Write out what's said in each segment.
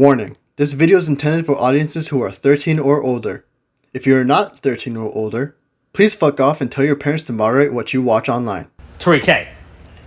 Warning, this video is intended for audiences who are 13 or older. If you are not 13 or older, please fuck off and tell your parents to moderate what you watch online. Tariq,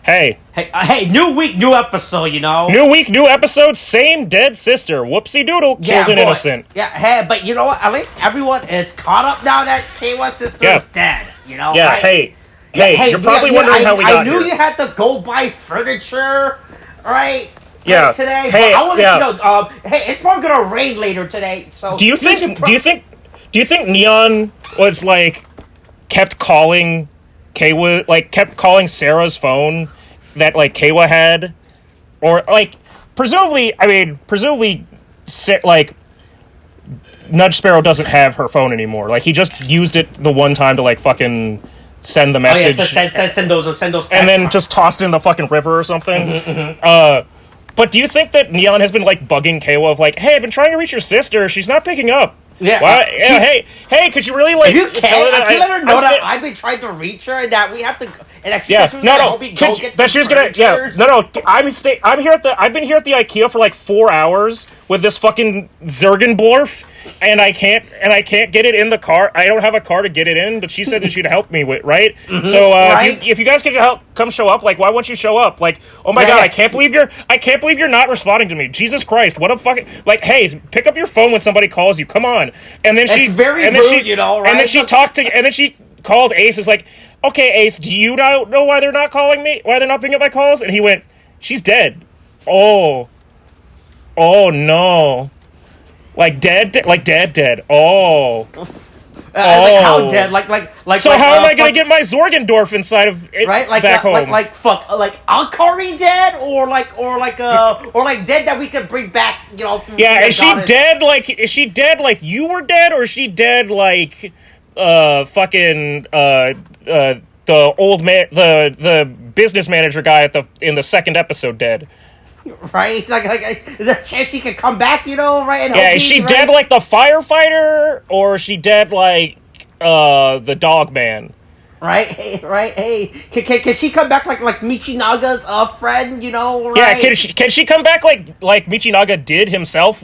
hey. Hey, New week, new episode, you know? new week, new episode, same dead sister. Whoopsie doodle, killed an innocent. Yeah, hey, but you know what? At least everyone is caught up now that K1's sister is dead, you know? Yeah, right? hey, you're probably wondering how we got here. I knew you had to go buy furniture, right? Yeah. Today, hey, but I wanted to know, hey, it's probably gonna rain later today, so... Do you think Neon was, kept calling Keiwa, kept calling Sarah's phone that, Keiwa had? Or, presumably, Nudge Sparrow doesn't have her phone anymore. He just used it the one time to, fucking send the message. Oh, yeah, send those texts. And then just tossed it in the fucking river or something. But do you think that Neon has been, bugging Keiwa of, hey, I've been trying to reach your sister, she's not picking up. Yeah. Hey, could you really, if you tell her that let her know that I've been trying to reach her and that we have to, and that she said she was gonna help me go get that she was gonna, I've been here at the Ikea for 4 hours with this fucking Zergenblorf, and I can't get it in the car. I don't have a car to get it in, but she said that she'd help me with, right? Mm-hmm, so, right? if you guys could come show up, why won't you show up? Oh my god, I can't believe you're not responding to me. Jesus Christ, what a fucking, hey, pick up your phone when somebody calls you, come on. And then she called Ace, is okay, Ace, do you not know why they're not calling me? Why they're not picking up my calls? And he went, she's dead. Oh no. Dead. Oh. How dead? So how am I gonna get my Zorgendorf inside of it back home? Akari dead, or dead that we could bring back, through is she dead is she dead like you were dead, or is she dead the old man, the business manager guy in the second episode dead? Right? Is there a chance she could come back, right? And is she dead like the firefighter, or is she dead like the dog man? Right? Hey, can she come back like Michinaga's friend, right? Yeah, can she come back like Michinaga did himself?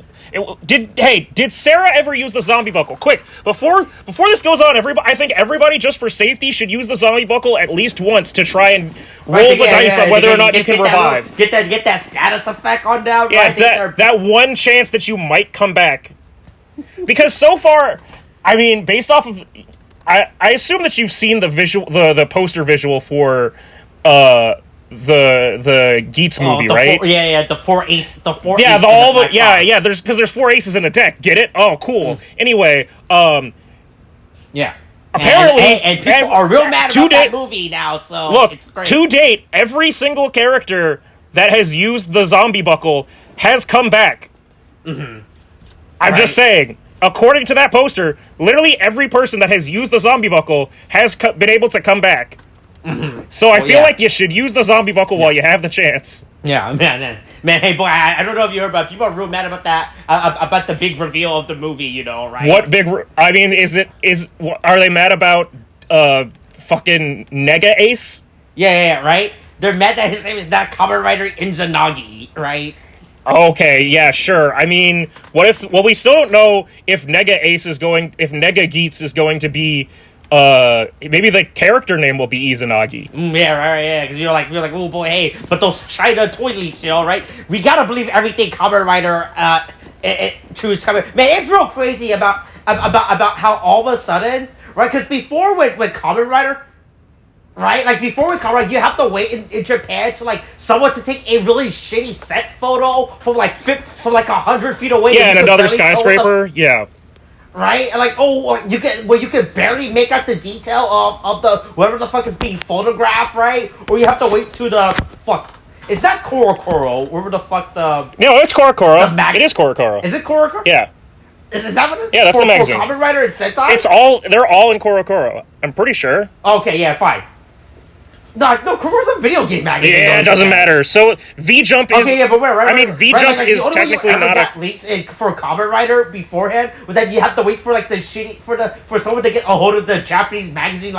Did Sarah ever use the zombie buckle? Quick, before this goes on, I think everybody, just for safety, should use the zombie buckle at least once to try and roll the dice on whether or not you can revive. Get that status effect on down. Yeah, right? that one chance that you might come back. Because so far, based off of, I assume that you've seen the poster visual for the Geats movie, right? The four aces. There's 4 aces in a deck. Get it? Oh, cool. Anyway, yeah. Apparently, and people are real mad about that movie now. So look, it's great. To date, every single character that has used the zombie buckle has come back. Mm-hmm. I'm just saying. According to that poster, literally every person that has used the zombie buckle has been able to come back. Mm-hmm. So I feel like you should use the zombie buckle while you have the chance. Yeah, man. Hey, boy, I don't know if you heard, but people are real mad about that, about the big reveal of the movie, right? What big? Are they mad about fucking Nega Ace? Yeah, right. They're mad that his name is not Kamen Rider Izanagi, right? Okay, yeah, sure. We still don't know if Nega Geats is going to be, maybe the character name will be Izanagi. Yeah, because you're like, oh boy, hey, but those China toy leaks, right? We gotta believe everything Kamen Rider, true is coming. Man, it's real crazy about how all of a sudden, right? Because before with Kamen Rider, right? Before with Kamen Rider, you have to wait in Japan to someone to take a really shitty set photo from 100 feet away. Yeah, and another skyscraper. Yeah. Right? You can barely make out the detail of the whatever the fuck is being photographed, right? Or you have to wait to the fuck. Is that Korokoro? Whatever the fuck the... No, it's Korokoro. It is Korokoro. Is it Korokoro? Yeah. Is that what it is? Yeah, that's the magazine. For Kamen Rider and Sentai? They're all in Korokoro. I'm pretty sure. Okay, yeah, fine. No, Korokoro's a video game magazine. Yeah, it doesn't matter. So V-Jump is... Okay, yeah, but right. V-Jump is technically not a... leaks for Kamen Rider beforehand was that you have to wait for the shitty... For someone to get a hold of the Japanese magazine,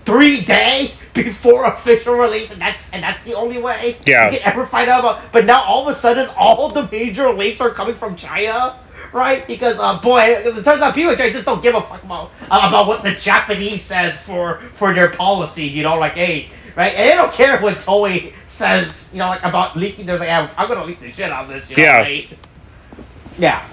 3 days before official release, and that's the only way you can ever find out about. But now all of a sudden, all the major leaks are coming from China, right? Because because it turns out people just don't give a fuck about what the Japanese says for their policy. You know, like hey, right? And they don't care what Toei says. You know, like about leaking. They're like, I'm gonna leak the shit out of this. You know, right? Yeah.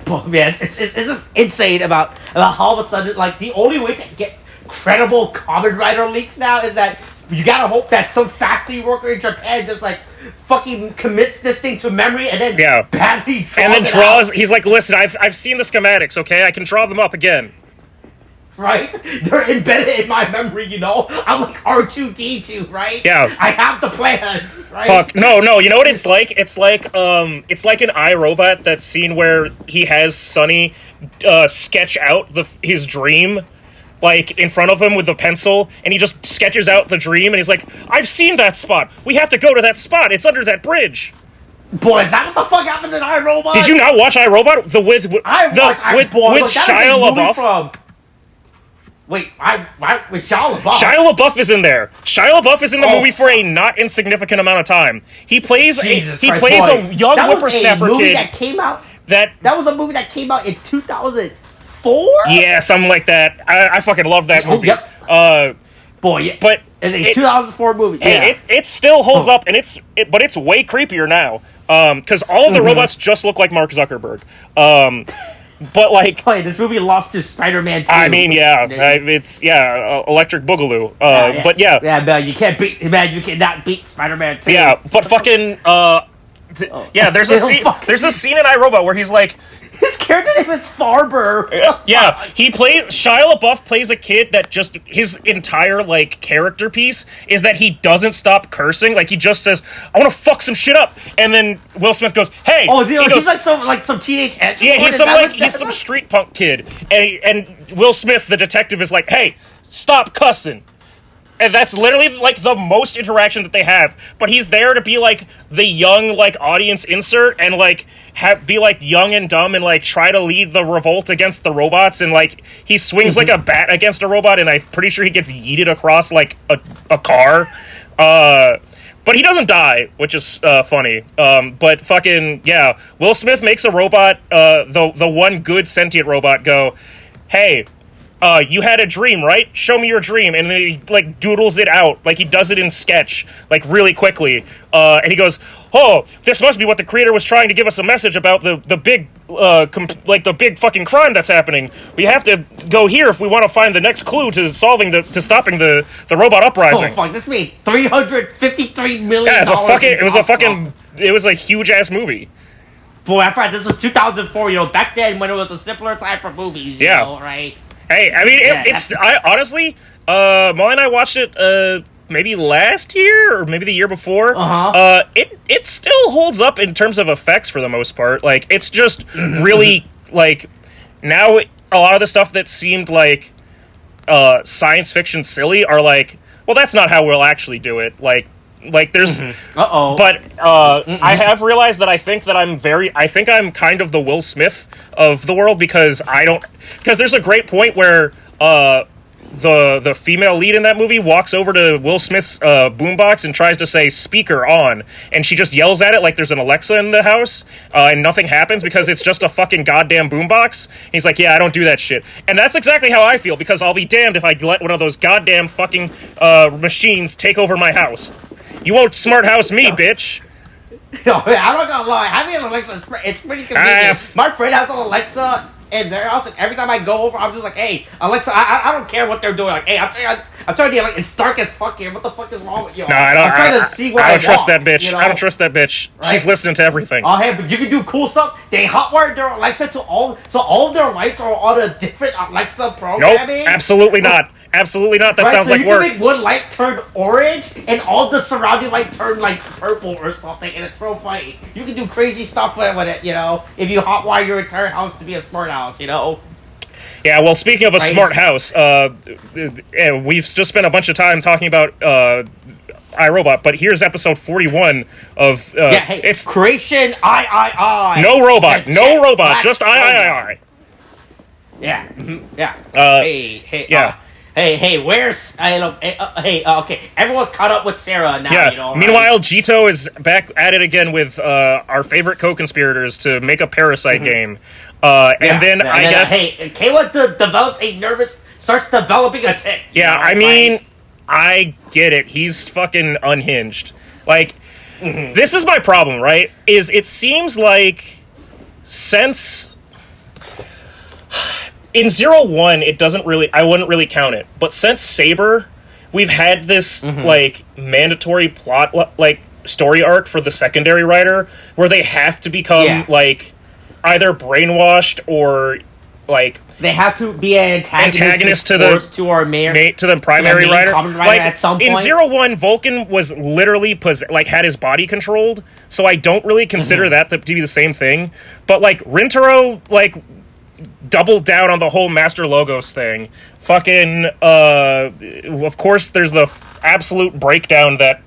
But man, it's just insane about how all of a sudden, like the only way to get credible Kamen Rider leaks now is that you gotta hope that some factory worker in Japan just like fucking commits this thing to memory and then badly draws and then it draws. out. He's like, listen, I've seen the schematics. Okay, I can draw them up again. Right? They're embedded in my memory, you know? I'm like R2-D2, right? Yeah. I have the plans, right? Fuck. No, you know what it's like? It's like an iRobot, that scene where he has Sonny sketch out his dream, like, in front of him with a pencil, and he just sketches out the dream, and he's like, I've seen that spot! We have to go to that spot! It's under that bridge! Boy, is that what the fuck happened in iRobot? Did you not watch iRobot? With Shia LaBeouf? Wait, with Shia LaBeouf? Shia LaBeouf is in there. Shia LaBeouf is in the movie for a not insignificant amount of time. He plays a young whippersnapper kid. That came out. That was a movie that came out in 2004. Yeah, something like that. I fucking love that movie. Yep. Boy, yeah. But it's a 2004 movie. Yeah. It still holds up, and but it's way creepier now. Because all of the robots just look like Mark Zuckerberg. But like, this movie lost to Spider-Man 2. I mean, it's Electric Boogaloo. But man, you cannot beat Spider-Man 2. Yeah, but fucking there's a scene in iRobot where he's like, his character name is Farber. Shia LaBeouf plays a kid that just, his entire, like, character piece is that he doesn't stop cursing. Like, he just says, I want to fuck some shit up. And then Will Smith goes, hey. Oh, he's like some teenage edge. Yeah, he's some street punk kid. And Will Smith, the detective, is like, hey, stop cussing. And that's literally, like, the most interaction that they have. But he's there to be, like, the young, like, audience insert and, like, be, like, young and dumb and, like, try to lead the revolt against the robots. And, like, he swings like a bat against a robot, and I'm pretty sure he gets yeeted across, like, a car. But he doesn't die, which is funny. But fucking, yeah. Will Smith makes a robot, the one good sentient robot, go, hey, you had a dream, right? Show me your dream. And then he, like, doodles it out. Like, he does it in Sketch, like, really quickly. And he goes, oh, this must be what the creator was trying to give us a message about the big, the big fucking crime that's happening. We have to go here if we want to find the next clue to stopping the robot uprising. Oh, fuck, this made $353 million. Yeah, it was a huge-ass movie. Boy, I thought this was 2004, you know, back then when it was a simpler time for movies, you know, right? Hey, I mean, I honestly, Molly and I watched it, maybe last year, or maybe the year before. It still holds up in terms of effects for the most part. Like, it's just really, like, now a lot of the stuff that seemed like, science fiction silly are like, well, that's not how we'll actually do it. Like there's, but I have realized that I think I'm kind of the Will Smith of the world because there's a great point where the female lead in that movie walks over to Will Smith's boombox and tries to say speaker on, and she just yells at it like there's an Alexa in the house, and nothing happens because it's just a fucking goddamn boombox. He's like, yeah, I don't do that shit. And that's exactly how I feel, because I'll be damned if I let one of those goddamn fucking machines take over my house. You won't smart house me, bitch. No, I'm not gonna lie. Having an Alexa, it's pretty convenient. My friend has an Alexa in their house, and every time I go over, I'm just like, hey, Alexa, I don't care what they're doing. Like, hey, I'm trying to get, like, it's dark as fuck here. What the fuck is wrong with you? No, I don't trust that bitch. You know? I don't trust that bitch. Right? She's listening to everything. Oh, hey, but you can do cool stuff. They hotwired their Alexa to all of their lights are on a different Alexa programming. Nope, absolutely not. Absolutely not. That sounds like work. You can make one light turn orange and all the surrounding light turn like purple or something, and it's real funny. You can do crazy stuff with it, you know, if you hotwire your entire house to be a smart house, you know. Yeah, well, speaking of a smart house, we've just spent a bunch of time talking about iRobot, but here's episode 41 of it's Creation I. No robot, just I. Yeah. Yeah. Yeah. where's okay, everyone's caught up with Sarah now. Yeah. You know, Meanwhile, right? Jito is back at it again with our favorite co-conspirators to make a Parasite game. And then I guess Kayla starts developing a tick. Yeah, know, I mean, I get it. He's fucking unhinged. Like, this is my problem, right? Is it seems like since in 0-1, it doesn't really, I wouldn't really count it. But since Saber, we've had this, like, mandatory plot, like, story arc for the secondary writer where they have to become, like, either brainwashed or, like... They have to be an antagonist to the primary writer. Like, at some point. In 0-1, Vulcan was literally, had his body controlled, so I don't really consider that to be the same thing. But, like, Rintaro, like... doubled down on the whole Master Logos thing. Fucking, of course, there's the absolute breakdown that,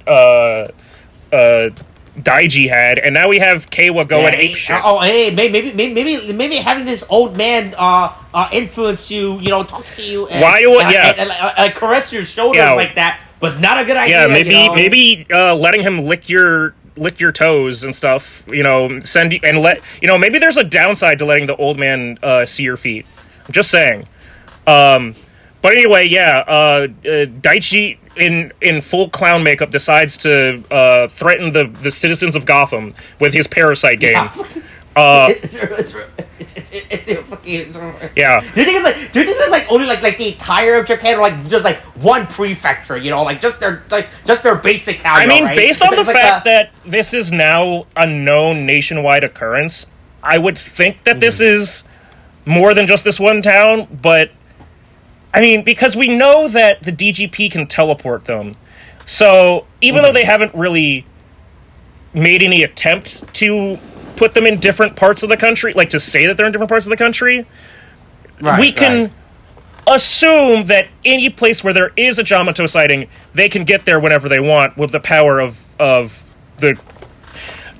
Daiji had, and now we have Keiwa going apeshit. Maybe having this old man, influence you, talk to you, and, and caress your shoulders like that was not a good idea. Yeah, maybe letting him lick your toes and stuff, maybe there's a downside to letting the old man see your feet. I'm just saying. But anyway, Daichi in full clown makeup decides to threaten the citizens of Gotham with his Parasite game. It's yeah. Do you think it's like only like the entire of Japan, or like just like one prefecture, like just their basic town? I mean, right? based on the fact that this is now a known nationwide occurrence, I would think that this is more than just this one town, but I mean, because we know that the DGP can teleport them, so even though they haven't really made any attempt to put them in different parts of the country, like to say that they're in different parts of the country, we can assume that any place where there is a Jamato sighting, they can get there whenever they want with the power of the...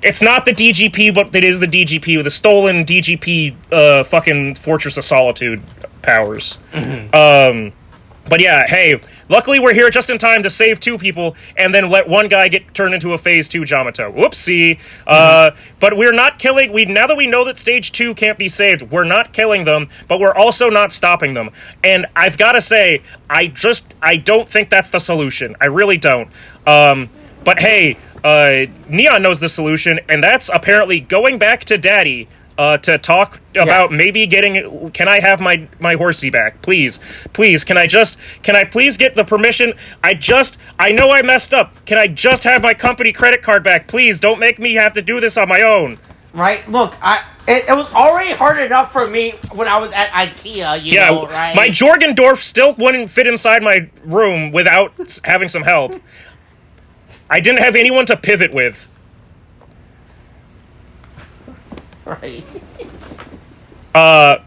It's not the DGP, but it is the DGP with the stolen DGP fucking Fortress of Solitude powers. But yeah, hey, luckily we're here just in time to save 2 people and then let one guy get turned into a Phase 2 Jamato. Whoopsie. But we're not killing... Now that we know that Stage 2 can't be saved, we're not killing them, but we're also not stopping them. And I've got to say, I don't think that's the solution. I really don't. But hey, Neon knows the solution, and that's apparently going back to Daddy to talk about maybe getting... Can I have my horsey back? Please, can I please get the permission? I know I messed up. Can I just have my company credit card back? Please, don't make me have to do this on my own. Right, look, it was already hard enough for me when I was at Ikea, you know, right? My Jorgendorf still wouldn't fit inside my room without having some help. I didn't have anyone to pivot with. Right.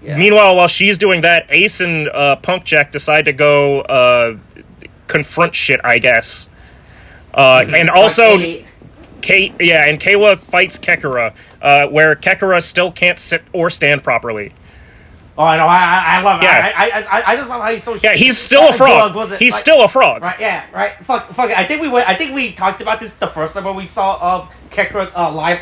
Meanwhile, while she's doing that, Ace and Punk Jack decide to go confront shit, I guess. And also, Keiwa fights Kekura, where Kekura still can't sit or stand properly. Oh, I know. I love it. I just love how he's so. Yeah, he's still a frog. He's still a frog. Right. Yeah. Right. Fuck. I think we talked about this the first time when we saw Kekura's live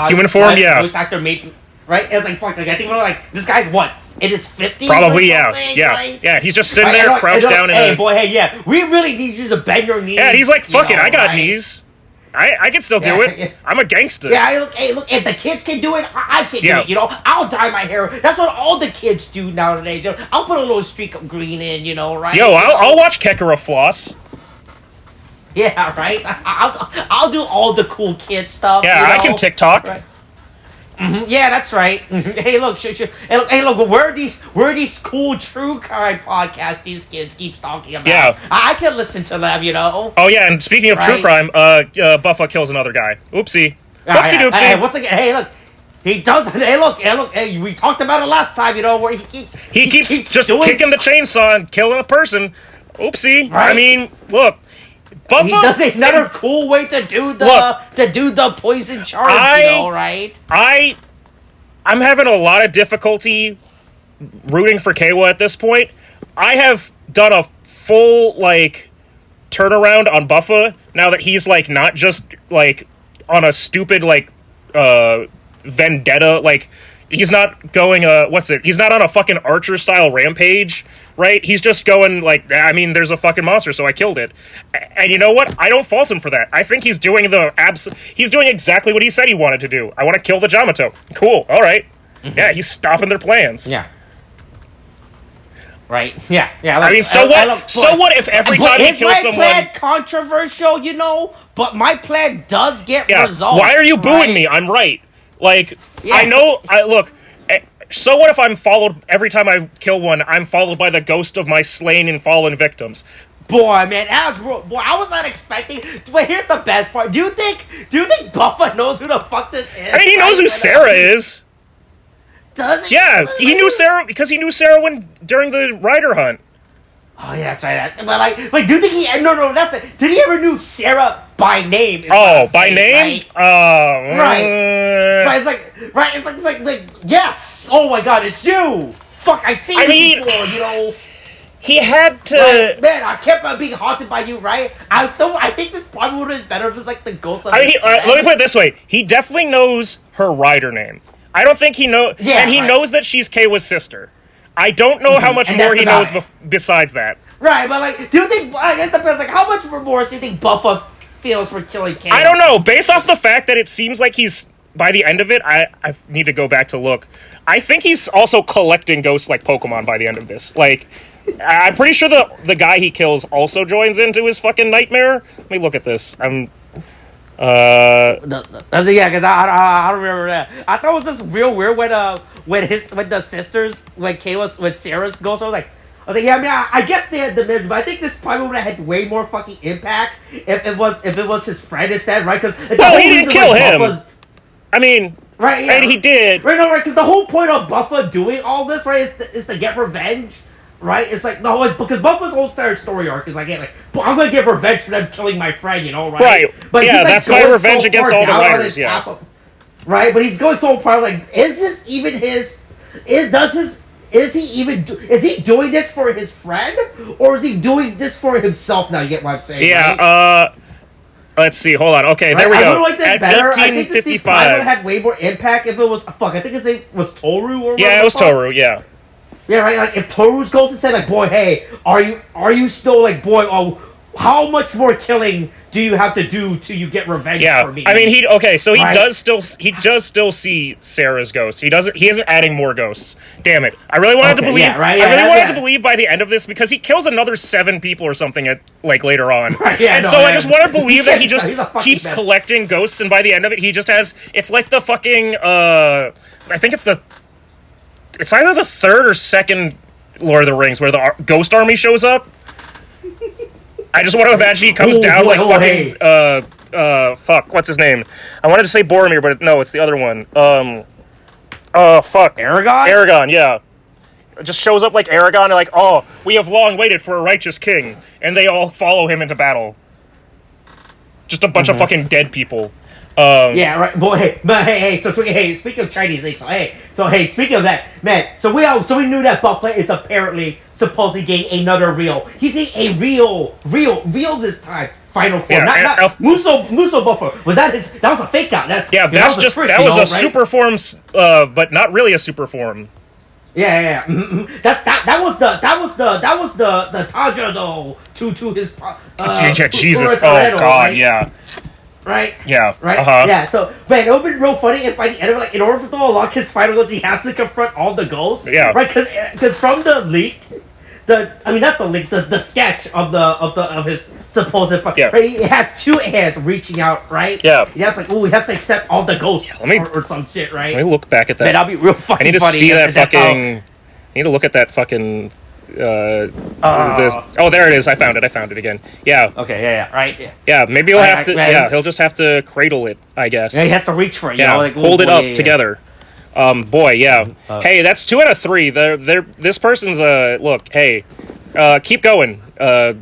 human form. Yeah. Voice actor made. Right. It was like fuck. Like, I think we were like, this guy's what? It is 50. Probably. Yeah. Right? Yeah. He's just sitting there crouched down. Yeah. We really need you to bend your knees. Yeah. He's like, fuck it. I got knees. I can still do it. I'm a gangster. Yeah, look, if the kids can do it, I can do it, I'll dye my hair. That's what all the kids do nowadays, I'll put a little streak of green in, right? Yo, I'll watch Kekura floss. Yeah, right? I'll do all the cool kid stuff, Yeah, I can TikTok. Right. Yeah, that's right. Hey, look, hey, look, where are these cool true crime podcasts these kids keep talking about? Yeah. I can listen to them, Oh, yeah, and speaking of true crime, Buffa kills another guy. Oopsie. Whoopsie doopsie. Hey, once again, hey, look. He does. Hey, look. Hey, we talked about it last time, where he keeps just kicking the chainsaw and killing a person. Oopsie. Right? I mean, look. Buffa, he does another cool way to do the poison charge, right? I'm having a lot of difficulty rooting for Keiwa at this point. I have done a full, like, turnaround on Buffa now that he's, like, not just, like, on a stupid, like, vendetta, like, he's not going, he's not on a fucking Archer-style rampage, right? He's just going, like, I mean, there's a fucking monster, so I killed it. And you know what? I don't fault him for that. I think he's doing he's doing exactly what he said he wanted to do. I want to kill the Yamato. Cool, alright. Mm-hmm. Yeah, he's stopping their plans. Yeah. Right. Yeah. Yeah. I mean, what if every time he kills someone? My plan controversial, you know, but my plan does get results. Why are you booing me? I'm right. Like, I know. Look. So what if I'm followed every time I kill one? I'm followed by the ghost of my slain and fallen victims. Boy, man, I was not expecting. But here's the best part. Do you think Buffa knows who the fuck this is? I mean, he knows who Sarah is. Does he? Yeah, he knew Sarah because he knew Sarah during the Rider hunt. Oh yeah, that's right. But like, do you think he? No, that's it. Did he ever knew Sarah by name? By name? Right. Right. It's like yes. Oh my God, it's you. Fuck, I've seen you before. You know. He had to. Right, man, I kept being haunted by you, right? I think this probably would have been better if it was like the ghost of. I mean, let me put it this way: he definitely knows her Rider name. I don't think he knows, and he knows that she's Keiwa's sister. I don't know how much more he knows besides that. Right, but like, do you think? I guess depends. Like, how much remorse do you think Buffa feels for killing Keiwa? I don't know. Based off the fact that it seems like he's by the end of it, I need to go back to look. I think he's also collecting ghosts like Pokemon by the end of this. Like, I'm pretty sure the guy he kills also joins into his fucking nightmare. Let me look at this. Because I don't remember that. I thought it was just real weird when the sisters, when Sarah's ghost, I was like, I guess they had the mid, but I think this probably would have had way more fucking impact if it was his friend instead, right? Because he didn't kill him. I mean, right? Yeah, and he did. Right, no, right? Because the whole point of Buffa doing all this, right, is to get revenge. Right? It's like, no, because Buffa's whole story arc is like, hey, like, I'm gonna get revenge for them killing my friend, you know, right? Right. But yeah, that's my revenge against all the Riders, yeah. Right? But he's going so far, like, is this even his... Is he doing this for his friend? Or is he doing this for himself now? You get what I'm saying? Yeah, right? Let's see, hold on. Okay, there we go. I would like that At better. 1355. I think would have had way more impact if it was... Fuck, I think his name was Toru or whatever. Yeah, it was Toru, yeah. Yeah, right. Like if Toru's ghost and said, like, boy, hey, are you still like, boy, how much more killing do you have to do till you get revenge for me? I mean, he does still see Sarah's ghost. He isn't adding more ghosts. Damn it! I really wanted to believe. Yeah, right, I really wanted to believe by the end of this because he kills another 7 people or something at like later on. Right, I just want to believe that he just keeps collecting ghosts, and by the end of it, he just has. It's like the fucking. I think it's either the 3rd or 2nd Lord of the Rings where the Ghost Army shows up. I just want to imagine he comes down fuck, what's his name? I wanted to say Boromir, but no, it's the other one. Fuck. Aragorn, yeah. It just shows up like Aragorn and like, oh, we have long waited for a righteous king. And they all follow him into battle. Just a bunch of fucking dead people. Yeah, right. Boy, hey, speaking of Chinese things, speaking of that, man, so we knew that Buffa is apparently supposedly getting another real. He's getting a real this time. Final form, not Muso Buffa. That was a fake out. That was a super form, but not really a super form. Yeah. Mm-hmm. That was the Taja though to his. Jesus! Oh God! Right? Yeah. Right? Yeah. Right? Yeah, so, man, it would have been real funny if by the end of it, like, in order for him to unlock his final goals, he has to confront all the ghosts. Yeah. Right? Because from the leak, the sketch of his supposed right? It has 2 hands reaching out, right? Yeah. He has he has to accept all the ghosts or some shit, right? Let me look back at that. Man, that'll be real fucking funny. I need to see that fucking... I need to look at that fucking... there it is. I found it again. Yeah. Okay, yeah, right. Yeah, maybe he'll have to... he'll just have to cradle it, I guess. Yeah, he has to reach for it, you know? Like, hold it up together. Hey, that's 2 out of 3. This person's, look, hey, keep going. Like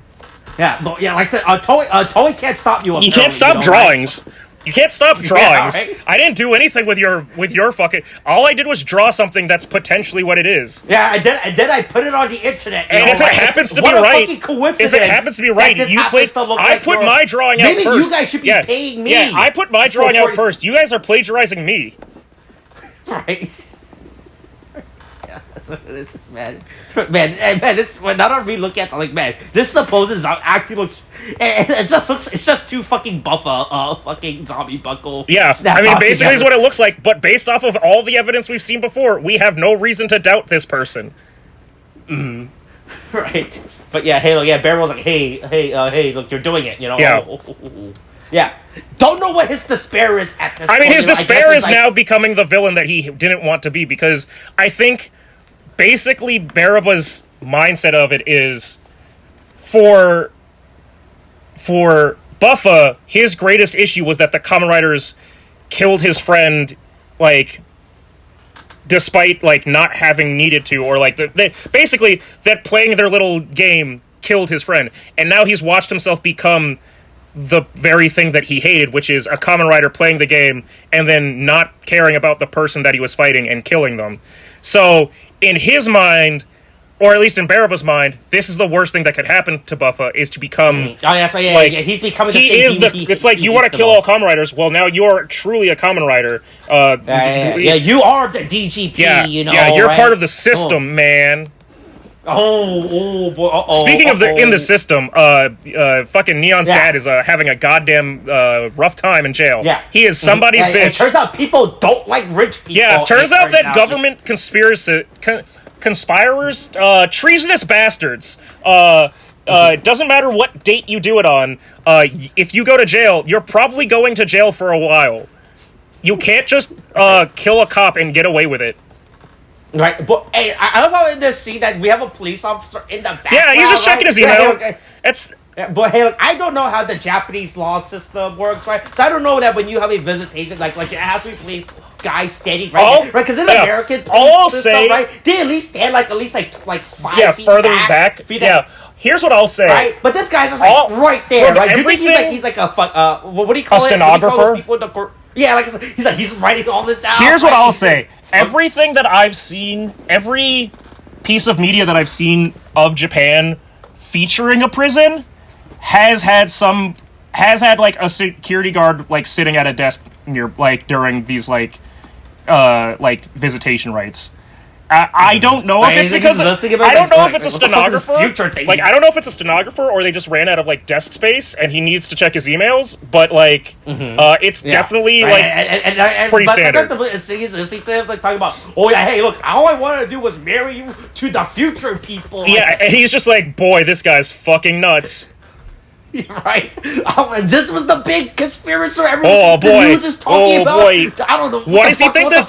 I said, Toei can't stop you. You can't stop drawings. Right? You can't stop drawings. right. I didn't do anything with your fucking. All I did was draw something that's potentially what it is. Yeah, and then I put it on the internet. And if it happens to be right, you played. I put my drawing out first. Maybe you guys should be paying me. Yeah, I put my drawing out first. You guys are plagiarizing me. Right. Yeah, that's what it is, man. Man, this when now that we look at like, man, this supposed actually looks. It's just too fucking buffer, fucking zombie buckle. Yeah, I mean, basically is what it looks like, but based off of all the evidence we've seen before, we have no reason to doubt this person. Right. But yeah, hey, look, yeah, Bear was like, hey, look, you're doing it, you know? Yeah. Yeah. Don't know what his despair is at this point. I mean, his despair is now becoming the villain that he didn't want to be, because I think basically Baraba's mindset of it is for Buffa, his greatest issue was that the Kamen Riders killed his friend, like, despite, like, not having needed to, or, like, basically, that playing their little game killed his friend. And now he's watched himself become the very thing that he hated, which is a Kamen Rider playing the game and then not caring about the person that he was fighting and killing them. So, in his mind, or at least in Baraba's mind, this is the worst thing that could happen to Buffa, is to become... Oh, yeah, so yeah, like, yeah, he's becoming the he thing is the... It's like, you want to kill all Kamen Riders, well, now you're truly a Kamen Rider. Yeah, you are the DGP, you know, yeah, you're right? part of the system, man. Oh, boy, Speaking of in the system, fucking Neon's dad is having a goddamn rough time in jail. Yeah. He is somebody's bitch. It turns out people don't like rich people. Yeah, it turns out that government conspirers, treasonous bastards. It doesn't matter what date you do it on. If you go to jail, you're probably going to jail for a while. You can't just kill a cop and get away with it. Right, but hey, I love how in this scene that we have a police officer in the background. Yeah, he's just checking his email. But hey, look, I don't know how the Japanese law system works, right? So I don't know that when you have a visitation, like it has to be police guy standing right there, right? Because in American police system, right, they at least stand like 5 feet further back. Here's what I'll say. Right, but this guy's just like right there, right? You think he's like a what do you call it? A stenographer? Yeah, he's writing all this down. Here's what I'll say. Everything that I've seen, every piece of media that I've seen of Japan featuring a prison has had like a security guard like sitting at a desk near, like, during these like visitation rites. I don't know if it's because I don't know if it's a stenographer. Like, I don't know if it's a stenographer or they just ran out of like desk space and he needs to check his emails. But like, it's definitely like pretty standard. Is like talking about, oh yeah, hey, look, all I wanted to do was marry you to the future people. Yeah, and he's just like, boy, this guy's fucking nuts. Right. This was the big conspiracy. Everyone, oh boy! The news is talking about. Boy! I don't know. What does he think that?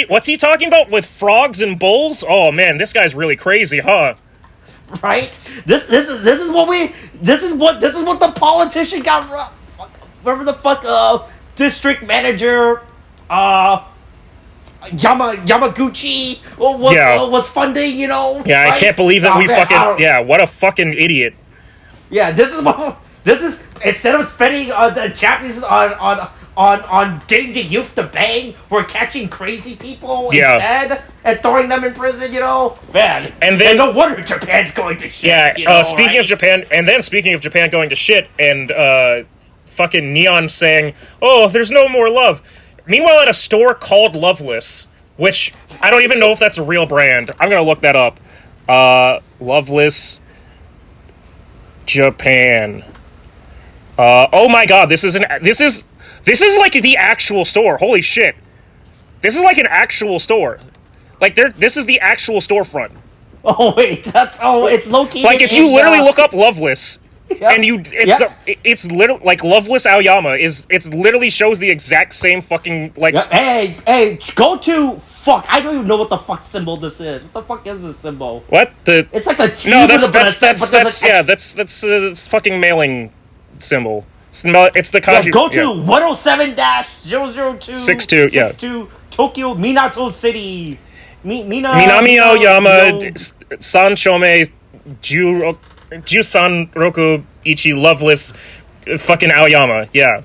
What's he talking about with frogs and bulls? Oh man, this guy's really crazy, huh? Right. This is what the politician got. Whatever the fuck, district manager, Yamaguchi was funding. You know. Yeah, right? I can't believe that what a fucking idiot. Yeah, this is instead of spending the Japanese on getting the youth to bang, we're catching crazy people instead and throwing them in prison, you know? Man. And no wonder Japan's going to shit. Yeah, you know, speaking of Japan going to shit, and fucking Neon saying, oh, there's no more love. Meanwhile, at a store called Loveless, which I don't even know if that's a real brand. I'm gonna look that up. Loveless Japan. Oh my god, this is like the actual store. Holy shit. This is like an actual store. Like this is the actual storefront. Oh wait, it's located. Like if you literally look up Loveless and it's literally like Loveless Aoyama it's literally shows the exact same fucking like Hey, go to fuck, I don't even know what the fuck symbol this is. What the fuck is this symbol? What? It's like a T. No, that's fucking mailing symbol. It's the kanji. Yeah, go to 107-00262 Tokyo Minato City. Minami Aoyama Sanchome Jusan Roku Ichi Loveless fucking Aoyama. Yeah.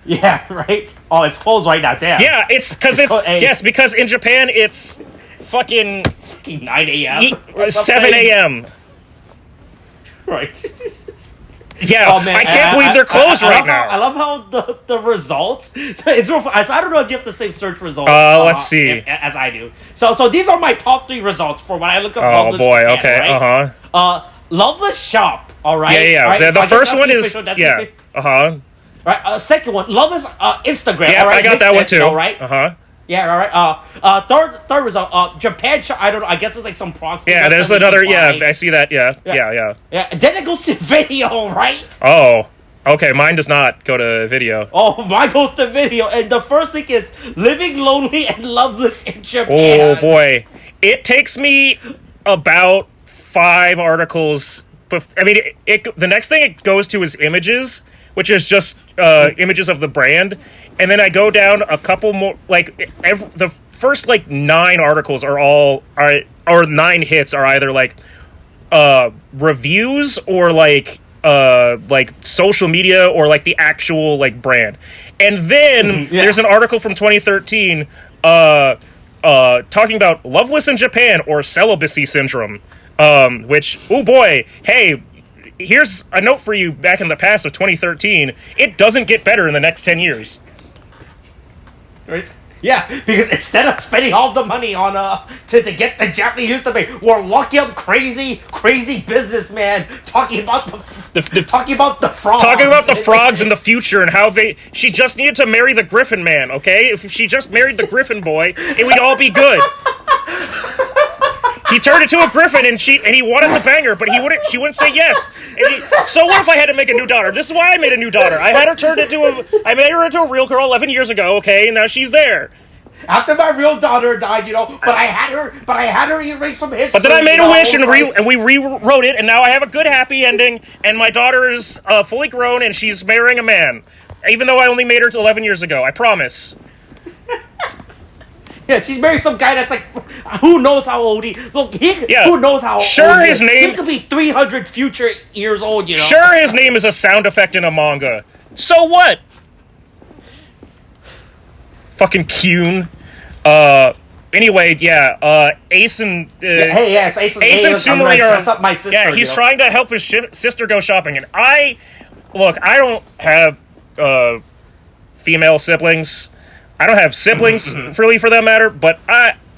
Yeah, right. Oh, it's closed right now. Damn. Yeah, it's because it's Hey. yes, because in Japan it's fucking 9 a.m. or 7 a.m. Right. Yeah, Oh, man, I can't believe they're closed right now. I love how the results. It's real. So I don't know if you have the same search results. Let's see. As I do. So these are my top 3 results for when I look up. Oh Loveless boy. Japan, Okay. right? Loveless Shop. All right. Yeah. Right? The So I guess first that's one the is official- that's yeah. the- Right. Second one, Loveless Instagram. Yeah, all right? I got that one Mixed it, too. All right. Yeah, all right. Third result, Japan. I don't know. I guess it's like some proxy. Yeah, there's another. Yeah, I see that. Yeah. Yeah. And then it goes to video, right? Oh, okay. Mine does not go to video. Oh, mine goes to video, and the first thing is living lonely and loveless in Oh Japan. boy, it takes me about 5 articles. I mean, the next thing it goes to is images, which is just images of the brand, and then I go down a couple more. Like the first 9 articles or 9 hits are either reviews or like social media or like the actual brand, and then there's an article from 2013 talking about loveless in Japan or celibacy syndrome, which, oh boy, hey, here's a note for you back in the past of 2013. It doesn't get better in the next 10 years. Right? Yeah, because instead of spending all the money on to get the Japanese used to be, we're locking up crazy businessman talking about talking about the frogs. Talking about the frogs in the future and how she just needed to marry the Griffin man, okay? If she just married the Griffin boy, it would all be good. He turned into a griffin and he wanted to bang her, but she wouldn't say yes. So what if I had to make a new daughter? This is why I made a new daughter. I made her into a real girl 11 years ago, okay, and now she's there. After my real daughter died, but I had her erase some history. But then I made a wish and we rewrote it, and now I have a good happy ending, and my daughter is fully grown and she's marrying a man. Even though I only made her 11 years ago, I promise. Yeah, she's marrying some guy that's who knows how old he... Look, who knows how old his name... He could be 300 future years old, Sure, his name is a sound effect in a manga. So what? Fucking Kyun. Anyway, Ace and... Ace and Sumari are... My sister, yeah, he's trying to help his sister go shopping, and I don't have female siblings. I don't have siblings, really, for that matter, but I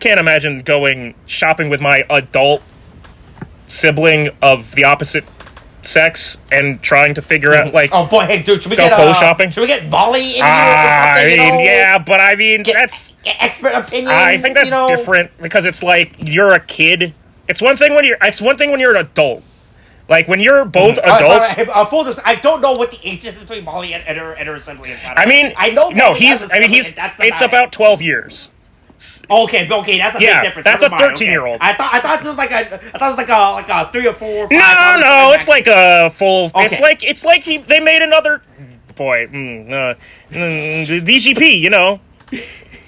can't imagine going shopping with my adult sibling of the opposite sex and trying to figure out, oh boy, hey, dude, should we go get clothes shopping? Should we get Molly in here? I mean, that's... Get expert opinions, I think that's different, because it's like, you're a kid. It's one thing when you're an adult. Like, when you're both adults... I don't know what the age is between Molly and her sibling is. I mean, I know. No, it's about 12 years. Okay, that's a big difference. That's a 13-year-old. I thought it was like a 3 or 4. No, it's like a full. Okay. It's like they made another. Boy, DGP,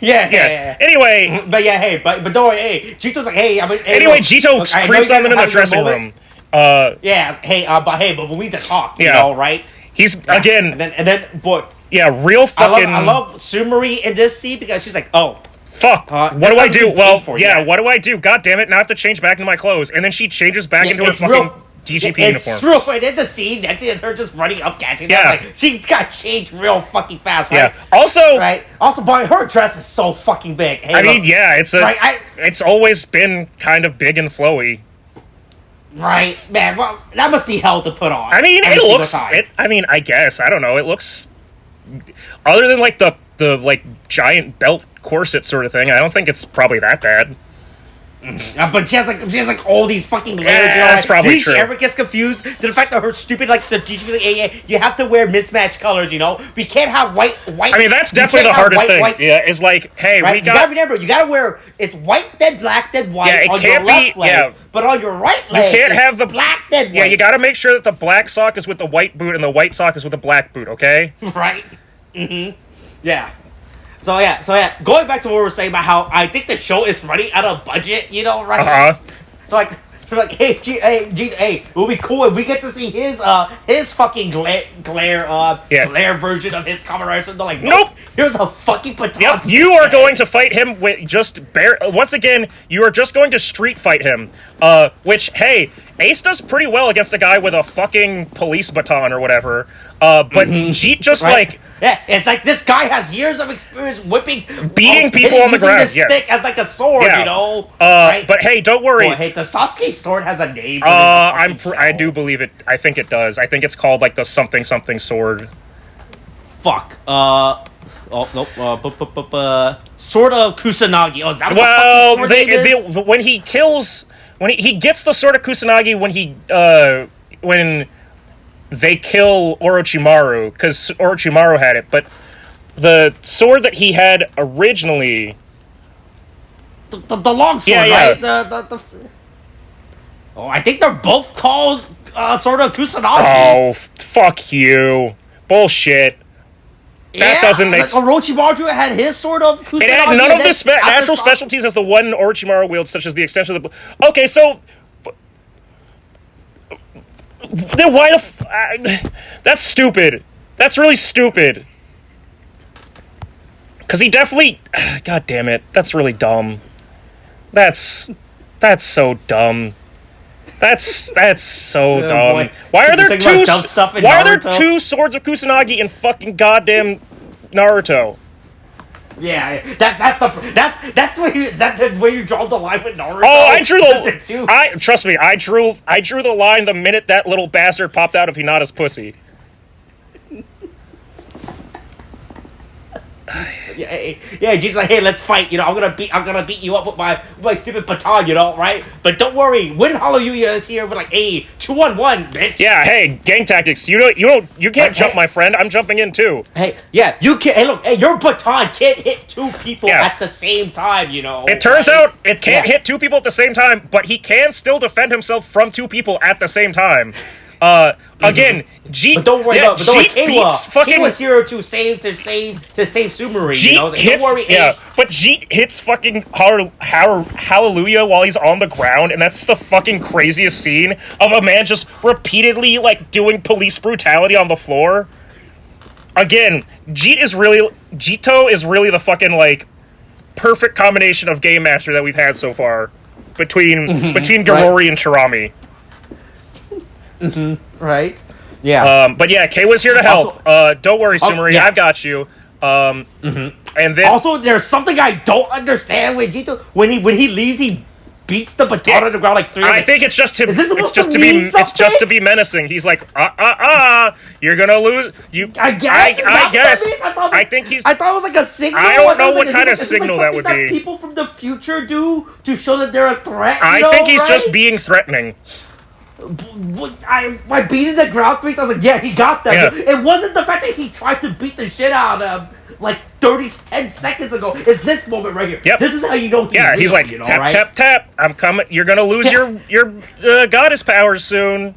Yeah. Anyway, but don't worry. Hey, Jito's like, hey, anyway, Jito creeps on them in the dressing room. But we need to talk. You know, right? He's again, and then boy. Yeah, real fucking. I love Sumari in this scene because she's like, oh. Fuck. What do I do? Well, what do I do? God damn it! Now I have to change back into my clothes, and then she changes back into her fucking DGP uniform. It's real. And in the scene, next is her just running up, catching them. Like, she got changed real fucking fast, right? Yeah. Also, boy, her dress is so fucking big. Hey, it's always been kind of big and flowy. Right, man. Well, that must be hell to put on. I mean, it looks. I guess I don't know. It looks. Other than the giant belt corset sort of thing, I don't think it's probably that bad. But she has all these fucking layers. That's probably true. She ever gets confused to the fact that her stupid the DGP, you have to wear mismatched colors. We can't have white. I mean, that's definitely the hardest thing. It's like, hey, right? we got. You gotta remember, you gotta wear it's white then black then white. Yeah, it on can't your left be. leg, but on your right leg, you can't have the black then white. Yeah, you gotta make sure that the black sock is with the white boot and the white sock is with the black boot. Okay. Right. Yeah. So going back to what we were saying about how I think the show is running out of budget, right? Uh-huh. like, hey, it would be cool if we get to see his fucking glare version of his Kamen Rider. So they're like, nope, here's a fucking baton. Yep, you are going to fight him with once again, you are just going to street fight him. Which, hey, Ace does pretty well against a guy with a fucking police baton or whatever. But Jeet just like... Yeah, it's like this guy has years of experience beating people on the ground. Using the stick as like a sword, you know. Right? But hey, don't worry. Oh, hey, the Sasuke sword has a name. I do believe it. I think it does. I think it's called like the something sword. Fuck. Oh nope. Sword of Kusanagi. Oh, is that what the sword when he kills, when he gets the sword of Kusanagi when they kill Orochimaru, because Orochimaru had it, but the sword that he had originally... The long sword, right? Oh, I think they're both called Sword of Kusanagi. Oh, fuck you. Bullshit. That doesn't make sense. Orochimaru had his Sword of Kusanagi. It had none of the natural specialties as the one Orochimaru wields, such as the extension of the... Okay, so... Then why the that's stupid. That's really stupid. Because he definitely... God damn it. That's really dumb. That's so dumb. That's so dumb. Boy. Why are there two swords of Kusanagi in fucking goddamn Naruto? Yeah, that's where you draw the line with Naruto. Oh, I drew the trust me, I drew the line the minute that little bastard popped out of Hinata's pussy. Yeah, G's like, hey, let's fight. You know, I'm gonna beat you up with my stupid baton. You know, right? But don't worry, Win Hallelujah is here with like, hey, 2-on-1, bitch. Yeah, hey, gang tactics. You can't jump, my friend. I'm jumping in too. Hey, yeah, you can't. Hey, look, hey, your baton can't hit two people at the same time. You know. It turns out it can't hit two people at the same time, but he can still defend himself from two people at the same time. Again, Jeet. But don't worry, Jeet beats fucking. He was here to save Sumeri. Jeet, you know, hits, don't worry, Ace. But Jeet hits fucking Hallelujah while he's on the ground, and that's the fucking craziest scene of a man just repeatedly like doing police brutality on the floor. Again, Jito is really the fucking like perfect combination of game master that we've had so far between Garori and Chirami. Right? Yeah. But yeah, Kay was here to help. Don't worry, Sumeri, I've got you. And then also, there's something I don't understand with Jito. When he leaves, he beats the baton on the ground like 3. I think it's just him. It's just to be menacing. He's like, you're gonna lose. I guess. I think he's. I thought it was like a signal. I don't know what kind of signal that would be. People from the future do to show that they're a threat. I think he's just being threatening. By beating the ground 3 times, like, yeah, he got that. Yeah. It wasn't the fact that he tried to beat the shit out of him like 10 seconds ago. It's this moment right here. Yep. This is how you know he's like, tap, I'm coming. You're gonna lose your goddess powers soon.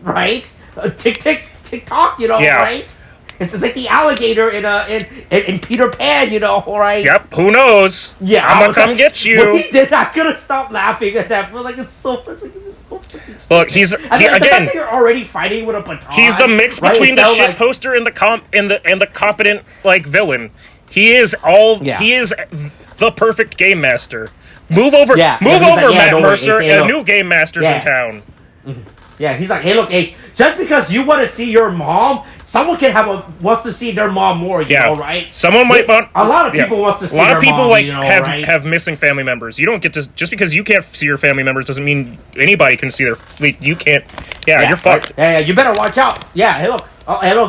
Right? Tick tock, you know, right? It's like the alligator in Peter Pan, you know, right? Yep, who knows? Yeah, I'm gonna come get you. When he did, I couldn't stop laughing at that. But like, it's so freaking stupid. Look, he's the fact that you're already fighting with a baton. He's the mix between the shit poster and the competent like villain. He is He is the perfect game master. Move over, Matt Mercer. New game masters in town. Yeah, he's like, hey, look, Ace. Just because you want to see your mom. Someone wants to see their mom more, you know, right? Someone might want... A lot of people wants to see their mom, A lot of people like, you know, have missing family members. You don't get to... Just because you can't see your family members doesn't mean anybody can see their... You can't... Yeah, you're fucked. Yeah, you better watch out. Yeah, hey, look.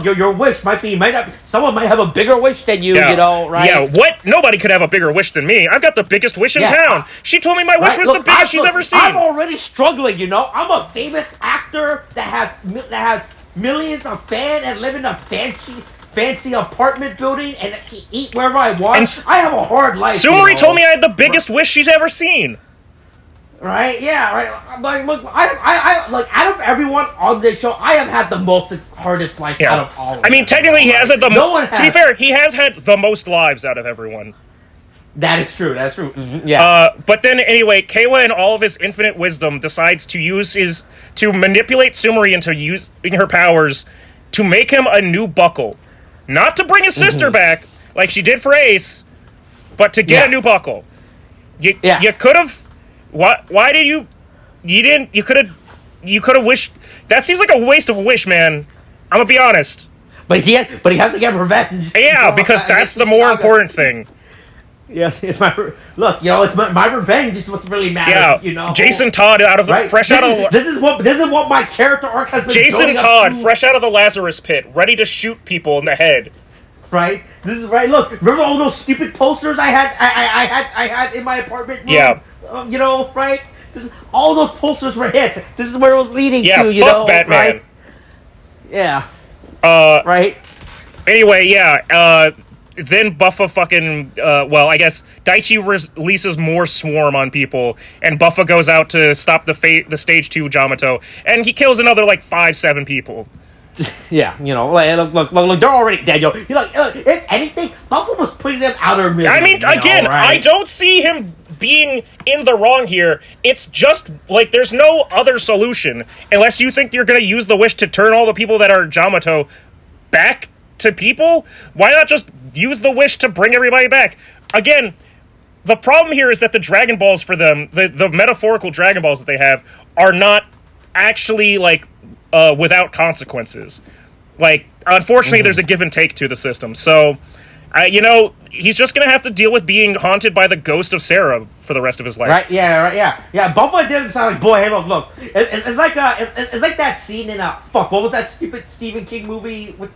Your wish might not... Someone might have a bigger wish than you, you know, right? Yeah, what? Nobody could have a bigger wish than me. I've got the biggest wish in town. She told me my wish was the biggest she's ever seen. I'm already struggling, you know? I'm a famous actor that has millions of fans and live in a fancy apartment building and eat wherever I want. I have a hard life. Sumeri told me I had the biggest wish she's ever seen. Right? Yeah. Right. Like, look, I like out of everyone on this show, I have had the hardest life out of all of them. I mean, technically, he has had the. To be fair, he has had the most lives out of everyone. That is true. That's true. Yeah. But then anyway, Keiwa in all of his infinite wisdom decides to manipulate Sumari into using her powers to make him a new buckle. Not to bring his sister back, like she did for Ace, but to get a new buckle. You could have... Why did you... You didn't... You could have wished... That seems like a waste of a wish, man. I'm gonna be honest. But he has to get revenge. Yeah, because that's the more important thing. Yes, it's my look. It's my revenge is what's really matters. Yeah, Jason Todd fresh out of this is what my character arc has been. Jason Todd, fresh out of the Lazarus pit, ready to shoot people in the head. Right. This is right. Look, remember all those stupid posters I had in my apartment room? Yeah. Right. All those posters were hits. This is where it was leading to. Fuck Batman. Right? Yeah. Right. Anyway, then Buffa fucking, I guess Daichi releases more swarm on people, and Buffa goes out to stop the stage 2 Jamato, and he kills another, 5-7 people. Yeah, look, they're already dead, if anything, Buffa was putting them out of misery. I mean, again, right? I don't see him being in the wrong here. It's just, there's no other solution, unless you think you're gonna use the wish to turn all the people that are Jamato back to people. Why not just use the wish to bring everybody back? Again, the problem here is that the Dragon Balls for them, the metaphorical Dragon Balls that they have, are not actually, without consequences. Unfortunately, there's a give and take to the system. So, he's just gonna have to deal with being haunted by the ghost of Sarah for the rest of his life. Right? Yeah. Right. Yeah. Buffa didn't sound like, boy. Hey, look. It's like that scene in what was that stupid Stephen King movie with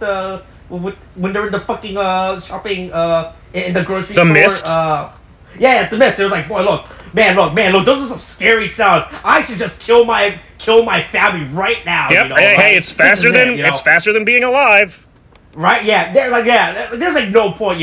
when they're in the fucking shopping in the grocery store. The Mist. Yeah, The Mist. It was like, boy, look, those are some scary sounds. I should just kill my family right now. Yep. Right? Hey, it's faster it's faster than being alive. Right? Yeah. There's no point,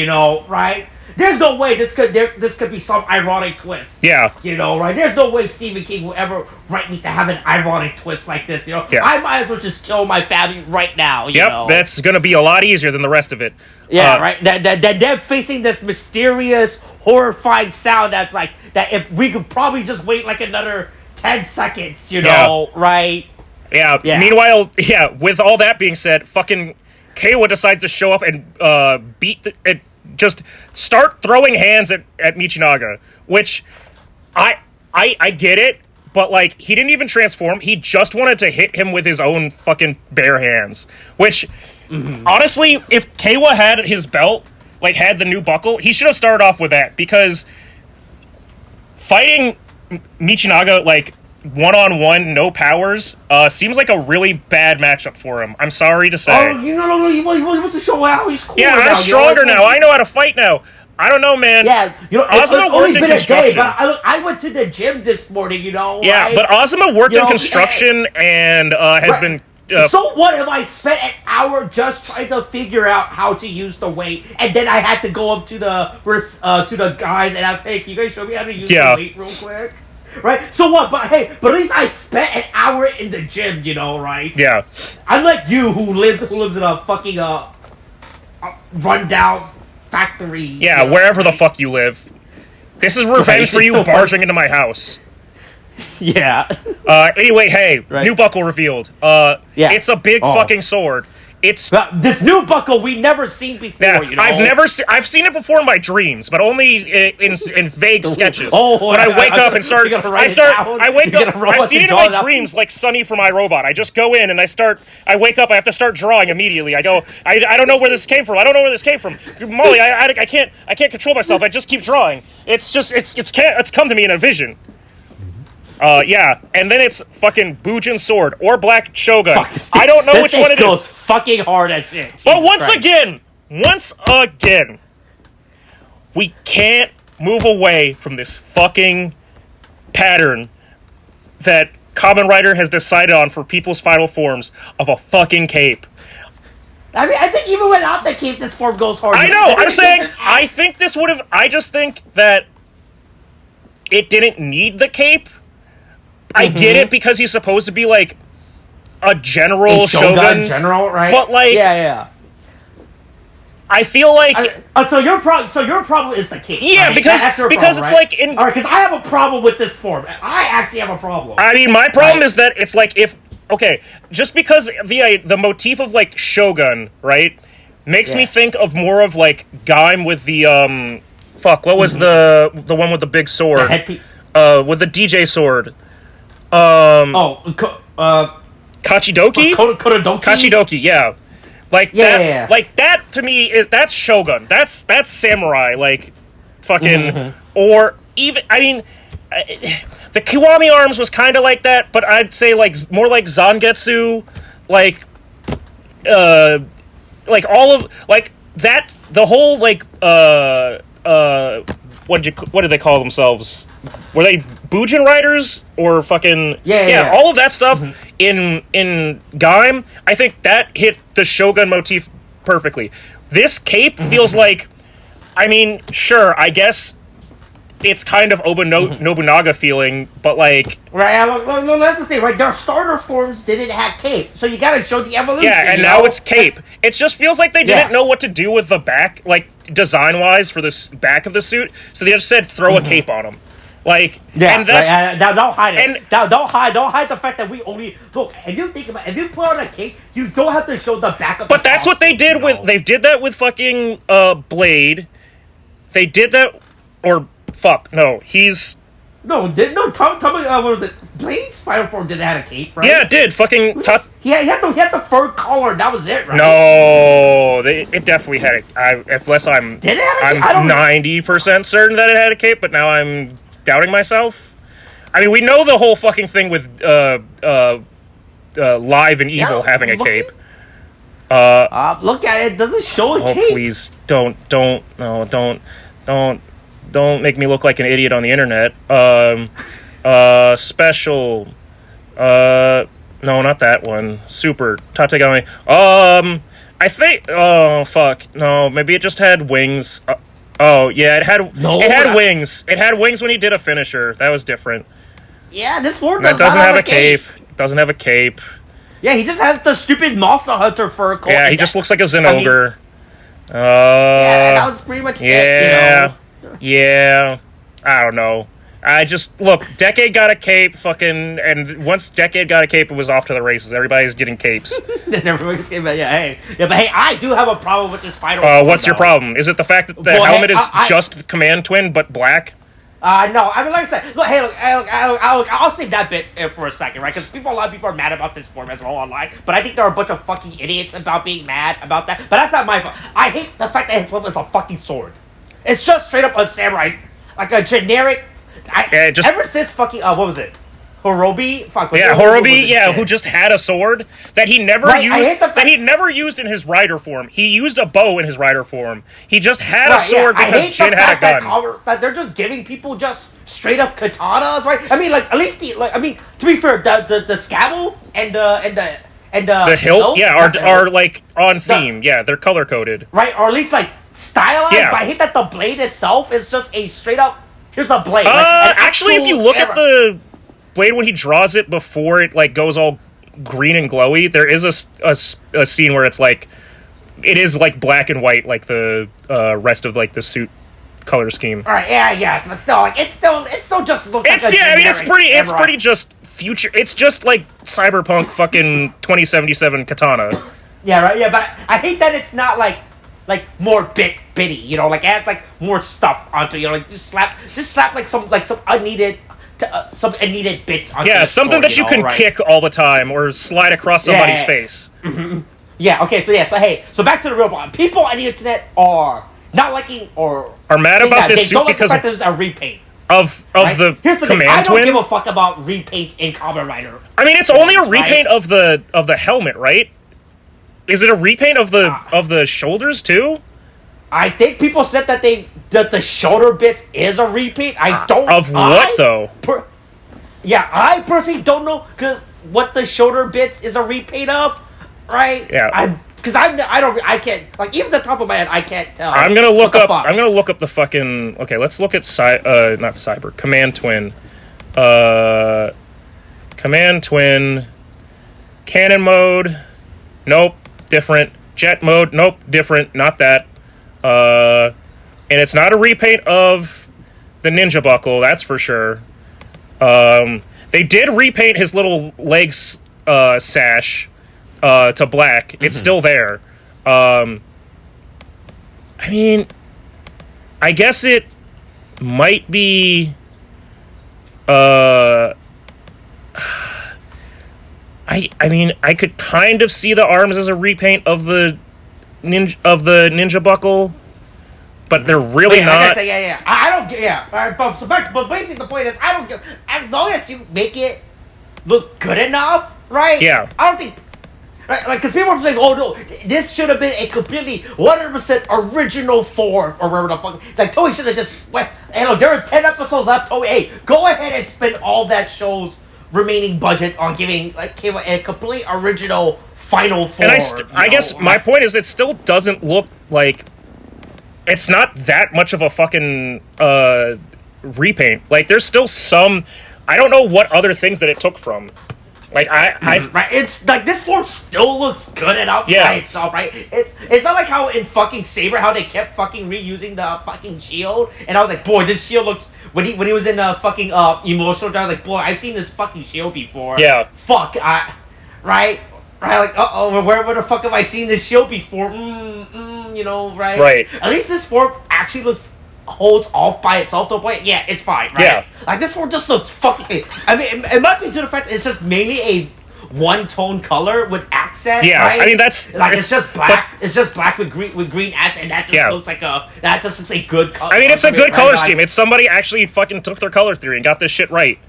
right? There's no way this could be some ironic twist. Yeah. Right? There's no way Stephen King will ever write me to have an ironic twist like this, Yeah. I might as well just kill my family right now, Yep, that's gonna be a lot easier than the rest of it. Yeah, right? That they're facing this mysterious, horrifying sound that's like, that if we could probably just wait another 10 seconds, right? Yeah. Meanwhile, with all that being said, fucking Keiwa decides to show up and just start throwing hands at Michinaga, which I get it, but he didn't even transform. He just wanted to hit him with his own fucking bare hands, which honestly, if Keiwa had his belt, had the new buckle, he should have started off with that, because fighting Michinaga one-on-one, no powers, seems like a really bad matchup for him. I'm sorry to say. Oh, he wants to show how he's cool. Yeah, I'm stronger now. I know how to fight now. I don't know, man. Yeah, Azuma worked in construction. But I went to the gym this morning, Yeah, right? but Azuma worked in construction and has been... so what if I spent an hour just trying to figure out how to use the weight, and then I had to go up to the guys and ask, hey, can you guys show me how to use the weight real quick? Right? So what? But hey, at least I spent an hour in the gym, right? Yeah. Unlike you, who lives in a fucking rundown factory. Yeah, wherever the fuck you live. This is revenge for you barging into my house. Yeah. Anyway, hey, new buckle revealed. It's a big fucking sword. It's this new buckle we never seen before. Yeah, I've seen it before in my dreams, but only in vague sketches. When I wake up and start, I wake up. I've seen it in my dreams, like Sonny from iRobot. I just go in and I wake up. I have to start drawing immediately. I go. I don't know where this came from. Molly, I can't control myself. I just keep drawing. It's come to me in a vision. And then it's fucking Bujin Sword or Black Shogun. I don't know which one it is. Fucking hard as shit. But once again, we can't move away from this fucking pattern that Kamen Rider has decided on for people's final forms of a fucking cape. I mean, I think even without the cape, this form goes hard. I know. I'm saying, I think this would have. I just think that it didn't need the cape. I get it because he's supposed to be like a general shogun. General, right? But yeah. I feel like so your problem is the cape. yeah, right? because That's your because problem, it's right? like in. All right, because I have a problem with this form. I actually have a problem. I mean, my problem Right. is that it's like if okay, just because the motif of like Shogun, right, makes me think of more of like Gaim with the fuck, what was the one with the big sword? The headpiece. With the DJ sword. Kachidoki? Kododoki? Kachidoki, yeah. Like Yeah, that, yeah. like that to me that's Shogun. That's samurai, like fucking or even I mean the Kiwami arms was kind of like that, but I'd say like more like Zangetsu, like all of like that the whole like what do they call themselves? Were they Bujin riders or fucking yeah. all of that stuff in Gaim? I think that hit the Shogun motif perfectly. This cape feels like, I mean, sure, I guess it's kind of Oba Nobunaga feeling, but like right. Well, that's the thing, right? Their starter forms didn't have cape, so you gotta show the evolution. yeah, and now it's cape. It just feels like they didn't know what to do with the back, like design-wise for this back of the suit, so they just said throw a cape on him. Like, and that's right, don't hide it. Don't hide the fact that we only look. If you think about, if you put on a cape, you don't have to show the back of. But that's what they did with. They did that with fucking Blade. They did that, or fuck no, he's. No, tell me, what was it? Blade's final form didn't have a cape, right? Yeah, it did. Fucking. He had the fur collar. That was it, right? No, it definitely had it. Unless I'm. Did it have a cape? I'm 90% certain that it had a cape, but now I'm doubting myself. I mean, we know the whole fucking thing with Live and Evil having a cape. Look at it. Does it show a cape? Oh, please don't make me look like an idiot on the internet. Special. No, not that one. Super. Tategami. I think. Oh, fuck. No, maybe it just had wings. Oh, yeah, it had wings. It had wings when he did a finisher. That was different. Yeah, this form doesn't have a cape. Doesn't have a cape. Yeah, he just has the stupid Monster Hunter fur coat. Yeah, he just looks like a Zenogre. Yeah, that was pretty much it, you know? Yeah. I don't know. I just look. Decade got a cape, and once Decade got a cape, it was off to the races. Everybody's getting capes. But hey, I do have a problem with this final. What's your problem? Is it the fact that the helmet is just Command Twin but black? No, I mean, like I said, look, I'll save that bit for a second, right? Because a lot of people are mad about this form as well online, but I think there are a bunch of fucking idiots about being mad about that. But that's not my fault. I hate the fact that his weapon is a fucking sword. It's just straight up a samurai, like a generic. Ever since fucking what was it? Horobi? Fuck. Yeah, Horobi. Yeah, who just had a sword that he never used. That he never used in his rider form. He used a bow in his rider form. He just had a sword because Jin had a gun. That they're just giving people just straight up katanas, right? I mean, like at least to be fair, the scabble and the hilt, are like on theme. Yeah, they're color coded. Right, or at least like stylized. Yeah. But I hate that the blade itself is just a straight up. Here's a blade. Actually, if you look at the blade when he draws it before it like goes all green and glowy, there is a scene where it's like it is like black and white, like the rest of like the suit color scheme. All right, yeah, yes, but still, like it still just looks. It's pretty just future. It's just like cyberpunk fucking 2077 katana. Yeah, right. Yeah, but I hate that it's not like more bitty, you know, like adds like more stuff onto, you know, like just slap like some unneeded bits onto. Yeah, something that you can kick all the time or slide across somebody's face. Mm-hmm. Yeah. Okay. So back to the real problem. People on the internet are not liking or are mad about this suit because this is a repaint of the Command Twin. I don't give a fuck about repaint in Kamen Rider. I mean, it's only a repaint of the helmet, right? Is it a repaint of the shoulders too? I think people said that the shoulder bits is a repaint. I don't. Of what though? I personally don't know because what the shoulder bits is a repaint of, right? Yeah. I can't, like, even the top of my head, I can't tell. I'm gonna look up the fucking. Okay, let's look at not Cyber Command Twin. Command Twin. Cannon mode. Nope. Different. Jet mode. Nope. Different. Not that. And it's not a repaint of the ninja buckle, that's for sure. They did repaint his little legs sash to black. It's still there. I mean, I guess it might be. I mean, I could kind of see the arms as a repaint of the ninja buckle, but they're really not. I don't get. Yeah, all right, but basically the point is, I don't get. As long as you make it look good enough, right? Yeah. I don't think. Right, like, because people are saying, "Oh no, this should have been a completely 100% original form," or whatever the fuck. Like, Toei should have just went. Hey, look, there are 10 episodes left. Toei, hey, go ahead and spend all that show's remaining budget on giving like a complete original final form. And I guess my point is, it still doesn't look like it's not that much of a fucking repaint. Like, there's still some. I don't know what other things that it took from. Like right, it's like this form still looks good enough by itself, right? It's not like how in fucking Saber how they kept fucking reusing the fucking shield, and I was like, boy, this shield looks when he was in fucking emotional. I was like, boy, I've seen this fucking shield before. Yeah. Fuck, right, like, where the fuck have I seen this shield before? You know, right? Right. At least this form actually holds off by itself to a point. Yeah, it's fine, right? Yeah. Like, this form just looks fucking. I mean, it might be due to the fact that it's just mainly a one-tone color with accent. Yeah, right? I mean that's like it's just black. It's just black with green accent, and that just looks like a good color. I mean, it's a good color scheme. Like, it's somebody actually fucking took their color theory and got this shit right.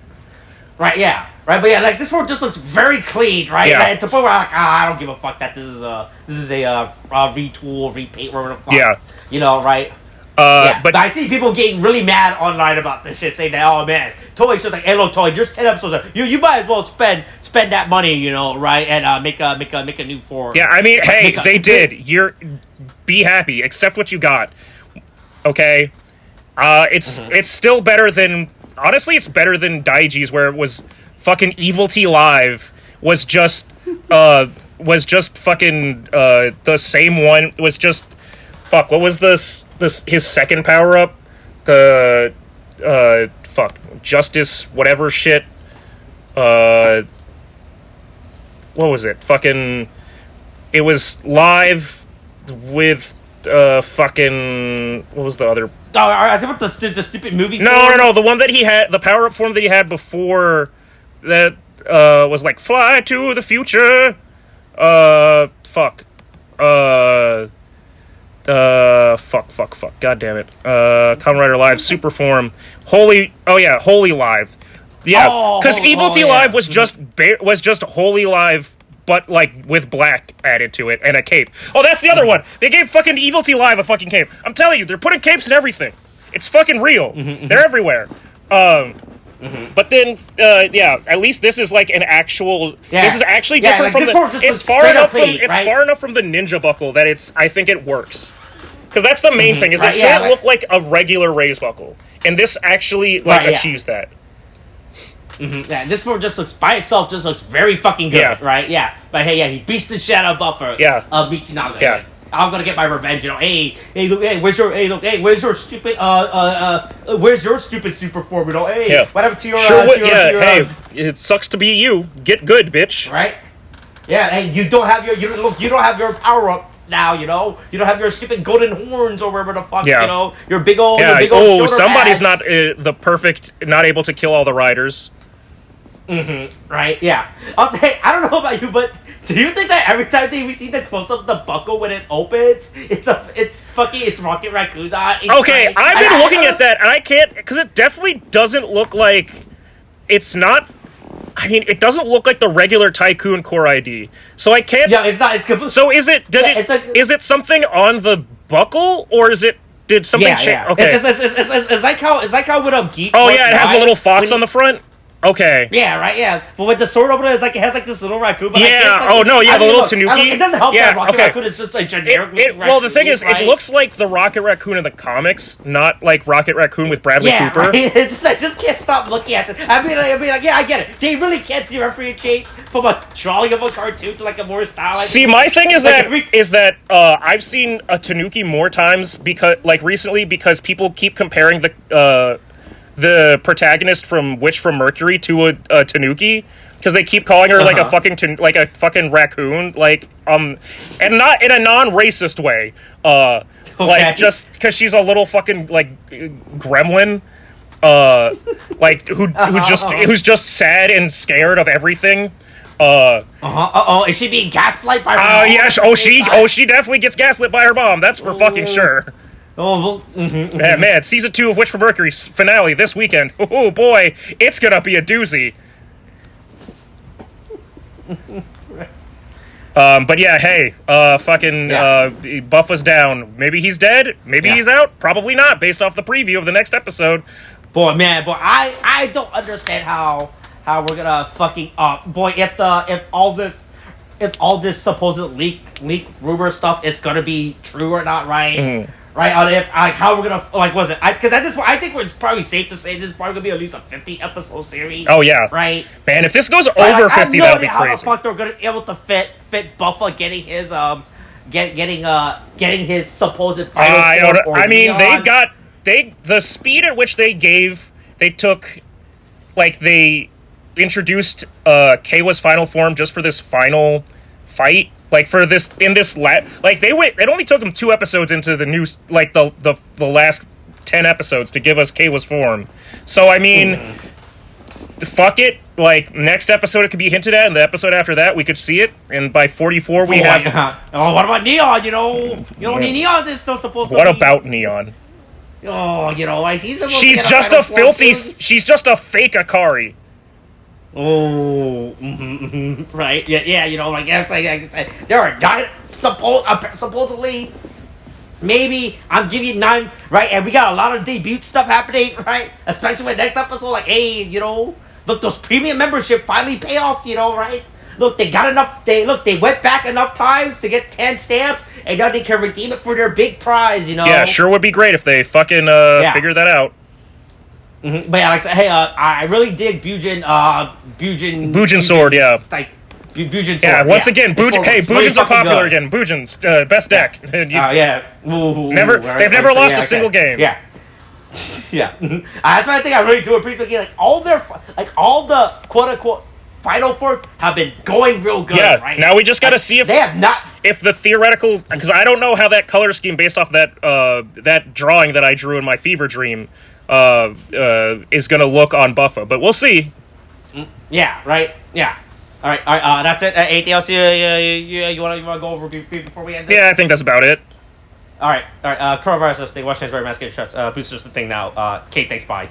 Right. Yeah. Right. But yeah, like this form just looks very clean, right? Yeah. And to the point where I'm like, I don't give a fuck that this is a retool, repaint, whatever the fuck. Yeah. You know, right? But I see people getting really mad online about this shit, saying that, oh man, Toei's just like, hey look, Toei, there's 10 episodes left. You might as well spend that money, you know, right, and make a new form. Yeah, I mean, hey, they did. Be happy, accept what you got. Okay, it's still better than, honestly, it's better than Daiji's, where it was fucking Evil T Live was just fucking the same one. Was just fuck. What was this his second power up? The Justice whatever shit. What was it? Fucking. It was live with fucking. What was the other? Oh, I think about the stupid movie. No. The one that he had, the power up form that he had before, that was like fly to the future. Fuck. God damn it. Kamen Rider Live Super Form. Holy Live. Yeah, because Evil T Live was just Holy Live, but like with black added to it and a cape. Oh, that's the other one. They gave fucking Evil T Live a fucking cape. I'm telling you, they're putting capes in everything. It's fucking real. They're everywhere. But then, at least this is like an actual. Yeah. This is actually different from the. It's far enough from the ninja buckle that I think it works. Because that's the main thing. Is it shouldn't look like a regular raise buckle, and this actually achieves that. Yeah, this one just looks by itself. Just looks very fucking good, right? Yeah, but hey, he beats the shit out of Buffer. Of Michinaga. Yeah. I'm gonna get my revenge, you know. Hey, look, where's your stupid, where's your stupid super form, you know? Hey, what happened to your, hey, it sucks to be you. Get good, bitch. Right? Yeah, hey, you don't have your power up now, you know. You don't have your stupid golden horns or whatever the fuck, you know. Your big old, somebody's not the perfect, not able to kill all the riders. Right? Yeah. I'll say, I don't know about you, but do you think that every time we see the close up of the buckle when it opens, it's Rocket Raccoon's eye? Okay, I've been looking at that and I can't, because it definitely doesn't look like, it's not. I mean, it doesn't look like the regular Tycoon Core ID, so I can't. Yeah, it's not. It's complete. So is it? Is it something on the buckle, or did something change? Okay. It's like how with a Geek. Oh yeah, it has the little fox on the front. Okay. Yeah, right. Yeah, but with the sword over there, it's like it has like this little raccoon. But Yeah. I can't, like, Oh no. Yeah. I the mean, little look, Tanuki. it doesn't help Yeah. that Rocket Okay. Raccoon is just a generic. Well, the thing is, right? it looks like the Rocket Raccoon in the comics, not like Rocket Raccoon with Bradley Cooper. Right? It's I just can't stop looking at it. I mean, like, yeah, I get it. They really can't differentiate from a drawing of a cartoon to like a more stylized. See, my thing is like, that I've seen a Tanuki more times because recently because people keep comparing the protagonist from Witch from Mercury to a Tanuki because they keep calling her like a fucking raccoon, and not in a non-racist way, like just because she's a little fucking like gremlin, like who's just sad and scared of everything. Is she being gaslit by her mom? Yeah. She definitely gets gaslit by her mom. That's for fucking sure. Oh, Man, season 2 of Witch from Mercury finale this weekend. Oh boy, it's gonna be a doozy. But yeah, hey, Buffa's down. Maybe he's dead. Maybe he's out. Probably not, based off the preview of the next episode. Boy, I don't understand how we're gonna fucking if all this supposed leak rumor stuff is gonna be true or not, right? Mm-hmm. Right? If how we're gonna because at this point I think it's probably safe to say this is probably gonna be at least a 50 episode series. Oh yeah, right. Man, if this goes over 50, that'll be crazy. How the fuck they're gonna be able to fit Buffa getting his getting his supposed final form? I mean, the speed at which they took, like they introduced Keiwa's final form just for this final fight. Like for this it only took them 2 episodes into the new the last 10 episodes to give us Keiwa's form. So I mean, fuck it. Like next episode it could be hinted at, and the episode after that we could see it. And by 44 we have. Yeah. Oh, what about Neon? Neon is still supposed to. What about Neon? Oh, like she's just a filthy. She's just a fake Akari. Oh, right, yeah, like I said, there are 9 supposedly, maybe I'm giving you 9, right, and we got a lot of debut stuff happening, right, especially with next episode, like, hey, look, those premium membership finally pay off, right, look, they got enough, they went back enough times to get 10 stamps, and now they can redeem it for their big prize, Yeah, sure would be great if they fucking figure that out. Mm-hmm. But yeah, like I said, hey, I really dig Bujin sword, yeah. Like Bujin sword. Yeah, once again, Bujins are popular again. Bujins, best deck. Yeah. They've never lost a single game. Yeah. Yeah. That's why I think I really do appreciate like all the quote unquote final forms have been going real good. Yeah. Right? Now we just got to see if they have not. If the theoretical, because I don't know how that color scheme based off that drawing that I drew in my fever dream. Is gonna look on Buffa, but we'll see. Yeah, right. Yeah. All right. That's it. Anything else you want to go over before we end this? Yeah, I think that's about it. All right. Coronavirus thing. Watch hands, wear mask, get shots. Boosters the thing now. Kate, thanks. Bye.